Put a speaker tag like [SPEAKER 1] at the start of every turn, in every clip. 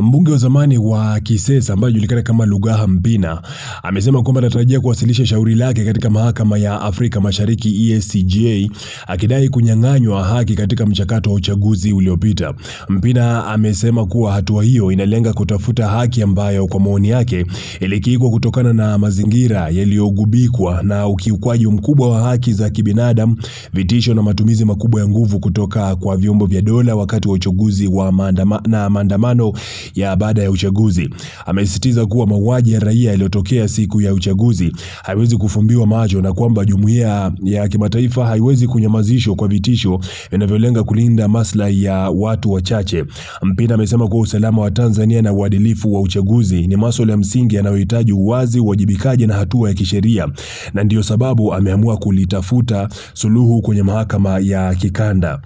[SPEAKER 1] Mbunge wa zamani wa Kisesa ambaye julikana kama Lugaha Mpina amesema kwamba anatarajia kuwasilisha shauri lake katika mahakama ya Afrika Mashariki EACJ akidai kunyang'anywa haki katika mchakato wa uchaguzi uliopita. Mpina amesema kuwa hatua hiyo inalenga kutafuta haki ambayo kwa maoni yake ilikiukwa kutokana na mazingira yaliyogubikwa na ukiukwaji mkubwa wa haki za kibinadamu, vitisho na matumizi makubwa ya nguvu kutoka kwa vyombo vya dola wakati wa uchaguzi wa maandamano ya baada ya uchaguzi. Amesisitiza kuwa mauaji ya raia yaliyotokea siku ya uchaguzi haiwezi kufumbiwa macho na kwamba jumuiya ya kimataifa haiwezi kunyamazishwa kwa vitisho vinavyolenga kulinda maslahi ya watu wachache. Mpina amesema kuwa usalama wa Tanzania na uadilifu wa uchaguzi ni masuala ya msingi yanayohitaji uwazi, uwajibikaji na hatua ya kisheria, na ndiyo sababu ameamua kulitafuta suluhu kwenye mahakama ya kikanda.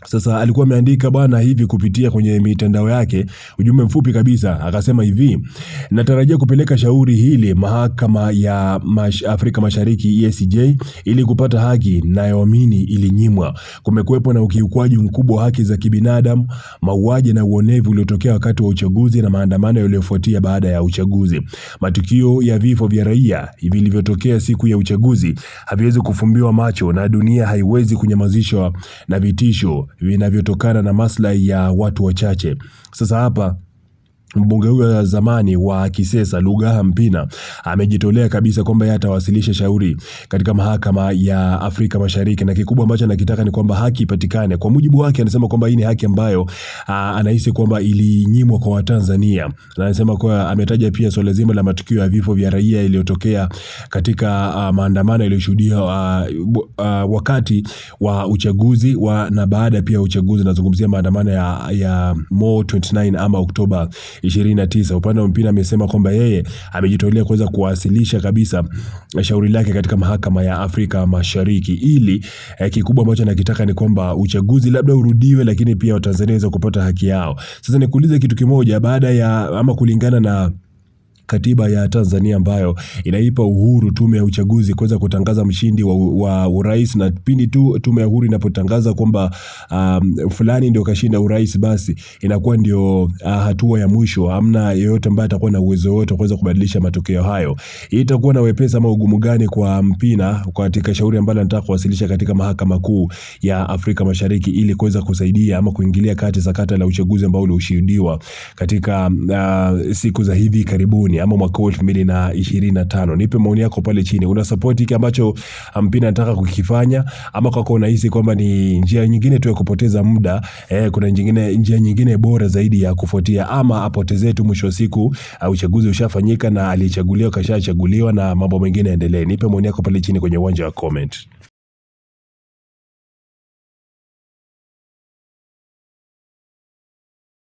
[SPEAKER 1] Sasa alikuwa ameandika bwana hivi kupitia kwenye mitandao yake ujumbe mfupi kabisa, akasema hivi: natarajia kupeleka shauri hili mahakama ya Afrika Mashariki EACJ ili kupata haki nayoamini ilinyimwa. Kumekuwepo na ukiukwaji mkubwa wa haki za kibinadamu, mauaji na uonevu uliotokea wakati wa uchaguzi na maandamano yaliyofuatia baada ya uchaguzi. Matukio ya vifo vya raia vilivyotokea siku ya uchaguzi haviwezi kufumbiwa macho na dunia haiwezi kunyamazishwa na vitisho vinavyotokana na maslahi ya watu wachache. Sasa hapa mbunge huyo wa zamani wa Kisesa Lugaha Mpina amejitolea kabisa kwamba yeye atawasilisha shauri katika mahakama ya Afrika Mashariki, na kikubwa ambacho anakitaka ni kwamba haki ipatikane. Kwa mujibu wake anasema kwamba hii ni haki ambayo anahisi kwamba ilinyimwa kwa Watanzania, na anasema kwa ametaja pia swala zima la matukio ya vifo vya raia iliyotokea katika maandamano yaliyoshuhudia wakati wa uchaguzi na baada pia uchaguzi. Nazungumzia maandamano ya Mo 29 ama Oktoba 29. Upande wa Mpina amesema kwamba yeye amejitolea kuweza kuwasilisha kabisa shauri lake katika mahakama ya Afrika Mashariki ili kikubwa ambacho anakitaka ni kwamba uchaguzi labda urudiwe, lakini pia Watanzania waweze kupata haki yao. Sasa nikuulize kitu kimoja, baada ya ama kulingana na katiba ya Tanzania ambayo inaipa uhuru tume ya uchaguzi kuweza kutangaza mshindi wa urais, na pindi tu tume ya uhuru inapotangaza kwamba fulani ndio kashinda urais, basi inakuwa ndio hatua ya mwisho. Hamna yeyote ambaye atakuwa na uwezo wote kuweza kubadilisha matokeo hayo. Hii itakuwa na wepesi ama ugumu gani kwa Mpina katika shauri ambalo anataka kuwasilisha katika mahakama kuu ya Afrika Mashariki ili kuweza kusaidia ama kuingilia kati sakata la uchaguzi ambao ulioshuhudiwa katika siku za hivi karibuni ama mwaka 2025. Nipe maoni yako pale chini. Una support hiki ambacho Mpina anataka kukifanya, ama kwako unahisi kwamba ni njia nyingine tu ya kupoteza muda? Kuna njia nyingine bora zaidi ya kufuatia, ama apotezee tu, mwisho wa siku uchaguzi ushafanyika na aliyechaguliwa kashachaguliwa na mambo mengine yaendelee? Nipe maoni yako pale chini kwenye uwanja wa comment.